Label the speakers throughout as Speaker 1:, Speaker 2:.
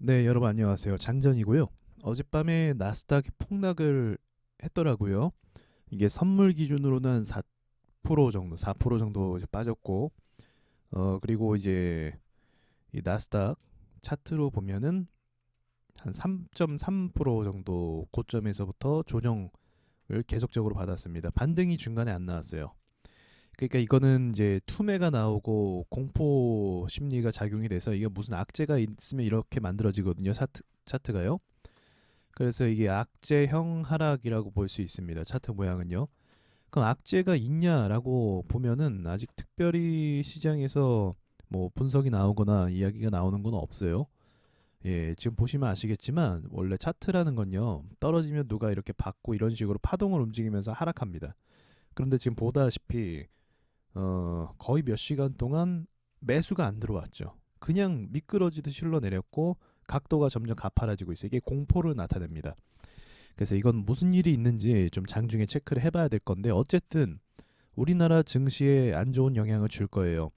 Speaker 1: 네, 여러분 안녕하세요. 장전이고요. 어젯밤에 나스닥이 폭락을 했더라고요. 이게 선물 기준으로는 한 4% 정도, 4% 정도 이제 빠졌고, 그리고 이제 이 나스닥 차트로 보면은 한 3.3% 정도 고점에서부터 조정을 계속적으로 받았습니다. 반등이 중간에 안 나왔어요. 그러니까 이거는 이제 투매가 나오고 공포 심리가 작용이 돼서 이게 무슨 악재가 있으면 이렇게 만들어지거든요. 차트가요. 그래서 이게 악재형 하락이라고 볼 수 있습니다. 차트 모양은요. 그럼 악재가 있냐라고 보면은 아직 특별히 시장에서 뭐 분석이 나오거나 이야기가 나오는 건 없어요. 예, 지금 보시면 아시겠지만 원래 차트라는 건요. 떨어지면 누가 이렇게 받고 이런 식으로 파동을 움직이면서 하락합니다. 그런데 지금 보다시피 거의 몇 시간 동안 매수가 안 들어왔죠. 그냥 미끄러지듯이 흘러내렸고 각도가 점점 가파라지고 있어요. 이게 공포를 나타냅니다. 그래서 이건 무슨 일이 있는지 좀 장중에 체크를 해봐야 될 건데 어쨌든 우리나라 증시에 안 좋은 영향을 줄 거예요.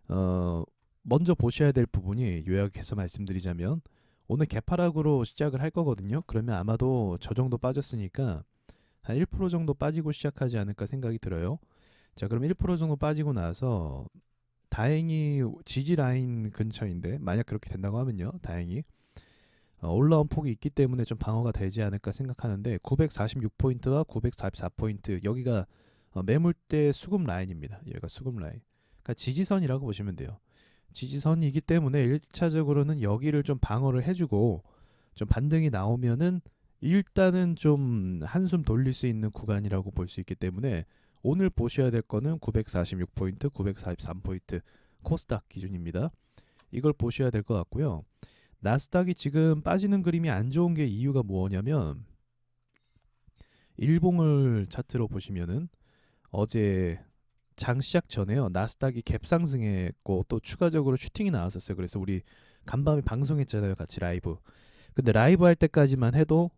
Speaker 1: 어, 먼저 보셔야 될 부분이 요약해서 말씀드리자면 오늘 개파락으로 시작을 할 거거든요. 그러면 아마도 저 정도 빠졌으니까 한 1% 정도 빠지고 시작하지 않을까 생각이 들어요. 자, 그럼 1% 정도 빠지고 나서 다행히 지지 라인 근처인데 만약 그렇게 된다고 하면요. 다행히 올라온 폭이 있기 때문에 좀 방어가 되지 않을까 생각하는데 946포인트와 944포인트 여기가 매물대 수급 라인입니다. 여기가 수급 라인. 그러니까 지지선이라고 보시면 돼요. 지지선이기 때문에 1차적으로는 여기를 좀 방어를 해주고 좀 반등이 나오면은 일단은 좀 한숨 돌릴 수 있는 구간이라고 볼 수 있기 때문에 오늘 보셔야 될 거는 946포인트, 943포인트 코스닥 기준입니다. 이걸 보셔야 될 것 같고요. 나스닥이 지금 빠지는 그림이 안 좋은 게 이유가 뭐냐면 일봉을 차트로 보시면은 어제 장 시작 전에요. 나스닥이 갭 상승했고 또 추가적으로 슈팅이 나왔었어요. 그래서 우리 간밤에 방송했잖아요. 같이 라이브. 근데 라이브 할 때까지만 해도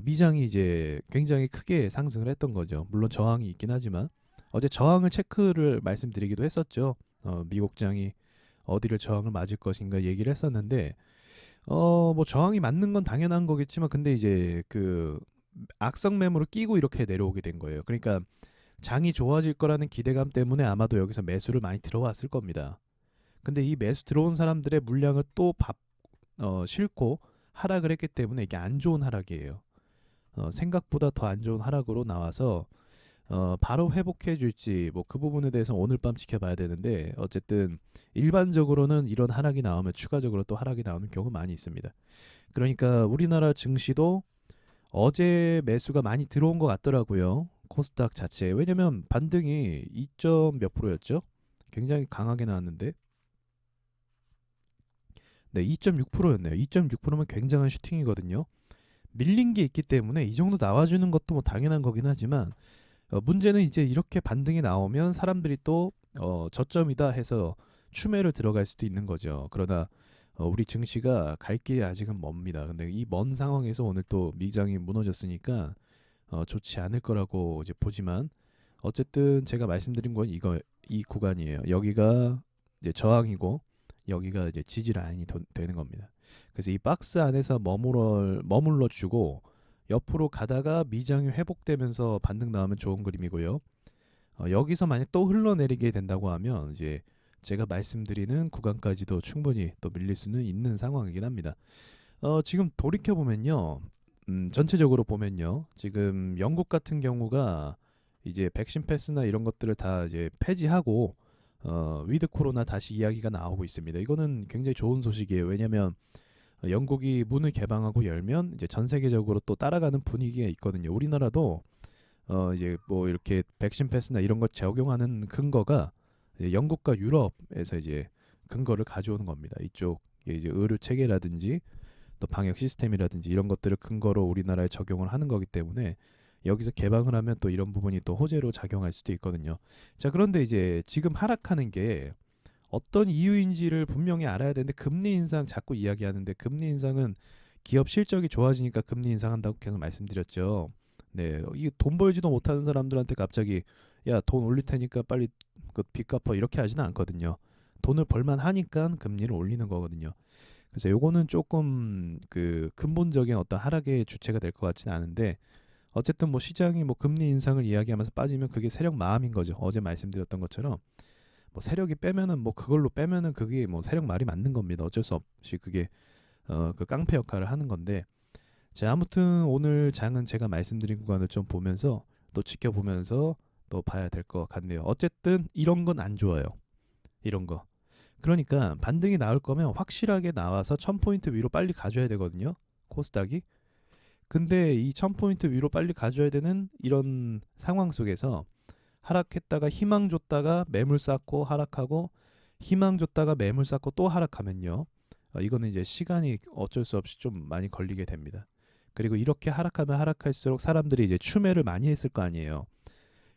Speaker 1: 미장이 이제 굉장히 크게 상승을 했던 거죠. 물론 저항이 있긴 하지만 어제 저항을 체크를 말씀드리기도 했었죠. 미국장이 어디를 저항을 맞을 것인가 얘기를 했었는데 뭐 저항이 맞는 건 당연한 거겠지만 근데 이제 그 악성 매물을 끼고 이렇게 내려오게 된 거예요. 그러니까 장이 좋아질 거라는 기대감 때문에 아마도 여기서 매수를 많이 들어왔을 겁니다. 근데 이 매수 들어온 사람들의 물량을 또 싣고 하락을 했기 때문에 이게 안 좋은 하락이에요. 생각보다 더 안 좋은 하락으로 나와서 바로 회복해 줄지 뭐 그 부분에 대해서 오늘 밤 지켜봐야 되는데 어쨌든 일반적으로는 이런 하락이 나오면 추가적으로 또 하락이 나오는 경우 많이 있습니다. 그러니까 우리나라 증시도 어제 매수가 많이 들어온 것 같더라고요. 코스닥 자체에. 왜냐면 반등이 2점 몇 프로였죠? 굉장히 강하게 나왔는데 네, 2.6%였네요. 2.6%면 굉장한 슈팅이거든요. 밀린 게 있기 때문에 이 정도 나와주는 것도 뭐 당연한 거긴 하지만 문제는 이제 이렇게 반등이 나오면 사람들이 또 저점이다 해서 추매를 들어갈 수도 있는 거죠. 그러나 우리 증시가 갈 길이 아직은 멉니다. 근데 이 먼 상황에서 오늘 또 미장이 무너졌으니까 좋지 않을 거라고 이제 보지만 어쨌든 제가 말씀드린 건 이 구간이에요. 여기가 이제 저항이고 여기가 이제 지지 라인이 되는 겁니다. 그래서 이 박스 안에서 머물러 주고 옆으로 가다가 미장이 회복되면서 반등 나오면 좋은 그림이고요. 여기서 만약 또 흘러내리게 된다고 하면 이제 제가 말씀드리는 구간까지도 충분히 또 밀릴 수는 있는 상황이긴 합니다. 지금 돌이켜 보면요, 전체적으로 보면요, 지금 영국 같은 경우가 이제 백신 패스나 이런 것들을 다 이제 폐지하고 위드 코로나 다시 이야기가 나오고 있습니다. 이거는 굉장히 좋은 소식이에요. 왜냐하면 영국이 문을 개방하고 열면 이제 전 세계적으로 또 따라가는 분위기가 있거든요. 우리나라도 이제 뭐 이렇게 백신 패스나 이런 것 적용하는 근거가 이제 영국과 유럽에서 이제 근거를 가져오는 겁니다. 이쪽 이제 의료 체계라든지 또 방역 시스템이라든지 이런 것들을 근거로 우리나라에 적용을 하는 거기 때문에 여기서 개방을 하면 또 이런 부분이 또 호재로 작용할 수도 있거든요. 자, 그런데 이제 지금 하락하는 게 어떤 이유인지를 분명히 알아야 되는데 금리 인상 자꾸 이야기하는데 금리 인상은 기업 실적이 좋아지니까 금리 인상한다고 계속 말씀드렸죠. 네, 이게 돈 벌지도 못하는 사람들한테 갑자기 야, 돈 올릴 테니까 빨리 그 빚 갚아 이렇게 하지는 않거든요. 돈을 벌만 하니까 금리를 올리는 거거든요. 그래서 요거는 조금 그 근본적인 어떤 하락의 주체가 될 것 같지는 않은데, 어쨌든 뭐 시장이 뭐 금리 인상을 이야기하면서 빠지면 그게 세력 마음인 거죠. 어제 말씀드렸던 것처럼 뭐 세력이 빼면은 뭐 그걸로 빼면은 그게 뭐 세력 말이 맞는 겁니다. 어쩔 수 없이 그게 그 깡패 역할을 하는 건데, 자, 아무튼 오늘 장은 제가 말씀드린 구간을 좀 보면서 또 지켜보면서 또 봐야 될 것 같네요. 어쨌든 이런 건 안 좋아요. 이런 거. 그러니까 반등이 나올 거면 확실하게 나와서 1000포인트 위로 빨리 가져야 되거든요. 코스닥이. 근데 이 1000포인트 위로 빨리 가져야 되는 이런 상황 속에서 하락했다가 희망 줬다가 매물 쌓고 하락하고, 희망 줬다가 매물 쌓고 또 하락하면요. 이거는 이제 시간이 어쩔 수 없이 좀 많이 걸리게 됩니다. 그리고 이렇게 하락하면 하락할수록 사람들이 이제 추매를 많이 했을 거 아니에요.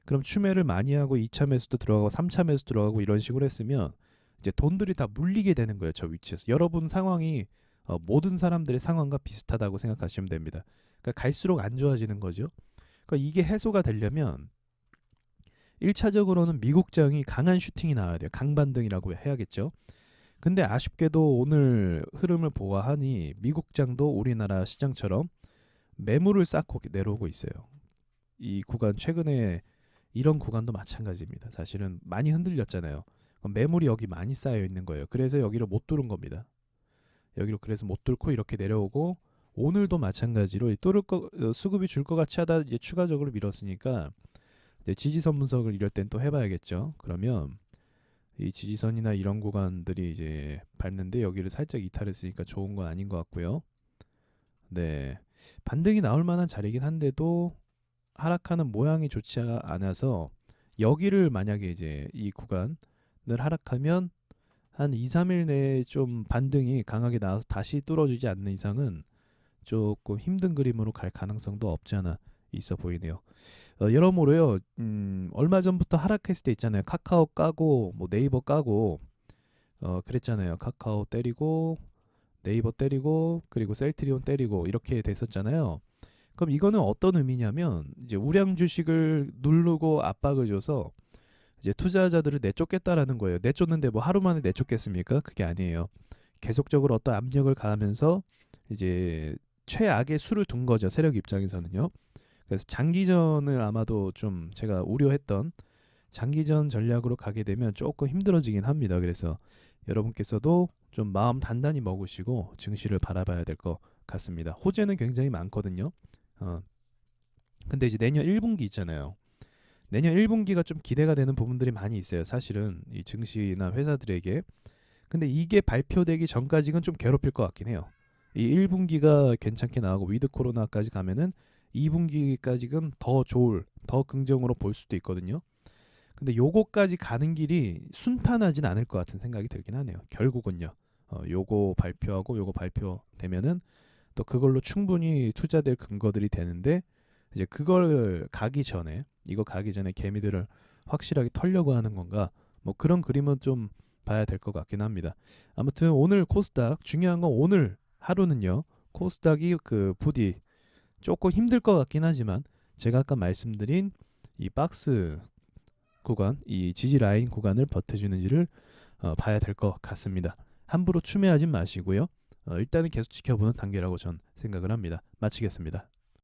Speaker 1: 그럼 추매를 많이 하고 2차 매수도 들어가고 3차 매수 들어가고 이런 식으로 했으면 이제 돈들이 다 물리게 되는 거예요. 저 위치에서. 여러분 상황이 모든 사람들의 상황과 비슷하다고 생각하시면 됩니다. 그러니까 갈수록 안 좋아지는 거죠. 그러니까 이게 해소가 되려면 1차적으로는 미국장이 강한 슈팅이 나와야 돼요. 강반등이라고 해야겠죠. 근데 아쉽게도 오늘 흐름을 보아하니 미국장도 우리나라 시장처럼 매물을 쌓고 내려오고 있어요. 이 구간 최근에 이런 구간도 마찬가지입니다. 사실은 많이 흔들렸잖아요. 매물이 여기 많이 쌓여 있는 거예요. 그래서 여기를 못 뚫은 겁니다. 여기로 그래서 못 뚫고 이렇게 내려오고, 오늘도 마찬가지로 뚫을 거 수급이 줄 것 같이 하다 이제 추가적으로 밀었으니까 이제 지지선 분석을 이럴 땐 또 해봐야겠죠. 그러면 이 지지선이나 이런 구간들이 이제 밟는데 여기를 살짝 이탈했으니까 좋은 건 아닌 것 같고요. 네, 반등이 나올 만한 자리긴 한데도 하락하는 모양이 좋지 않아서, 여기를 만약에 이제 이 구간을 하락하면 한 2, 3일 내에 좀 반등이 강하게 나와서 다시 뚫어주지 않는 이상은 조금 힘든 그림으로 갈 가능성도 없지 않아 있어 보이네요. 여러모로요. 얼마 전부터 하락했을 때 있잖아요. 카카오 까고 뭐 네이버 까고 그랬잖아요. 카카오 때리고 네이버 때리고 그리고 셀트리온 때리고 이렇게 됐었잖아요. 그럼 이거는 어떤 의미냐면 이제 우량 주식을 누르고 압박을 줘서 이제 투자자들을 내쫓겠다라는 거예요. 내쫓는데 뭐 하루 만에 내쫓겠습니까? 그게 아니에요. 계속적으로 어떤 압력을 가하면서 이제 최악의 수를 둔 거죠. 세력 입장에서는요. 그래서 장기전을 아마도 좀 제가 우려했던 장기전 전략으로 가게 되면 조금 힘들어지긴 합니다. 그래서 여러분께서도 좀 마음 단단히 먹으시고 증시를 바라봐야 될 것 같습니다. 호재는 굉장히 많거든요. 근데 이제 내년 1분기 있잖아요. 내년 1분기가 좀 기대가 되는 부분들이 많이 있어요. 사실은 이 증시나 회사들에게. 근데 이게 발표되기 전까지는 좀 괴롭힐 것 같긴 해요. 이 1분기가 괜찮게 나오고 위드 코로나까지 가면은 2분기까지는 더 좋을, 더 긍정으로 볼 수도 있거든요. 근데 요거까지 가는 길이 순탄하진 않을 것 같은 생각이 들긴 하네요. 결국은요. 요거 발표하고 요거 발표되면은 또 그걸로 충분히 투자될 근거들이 되는데, 이제 그걸 가기 전에, 이거 가기 전에 개미들을 확실하게 털려고 하는 건가, 뭐 그런 그림은 좀 봐야 될 것 같긴 합니다. 아무튼 오늘 코스닥 중요한 건 오늘 하루는요. 코스닥이 그 부디 조금 힘들 것 같긴 하지만 제가 아까 말씀드린 이 박스 구간, 이 지지 라인 구간을 버텨주는지를 봐야 될 것 같습니다. 함부로 추매하지 마시고요. 일단은 계속 지켜보는 단계라고 전 생각을 합니다. 마치겠습니다.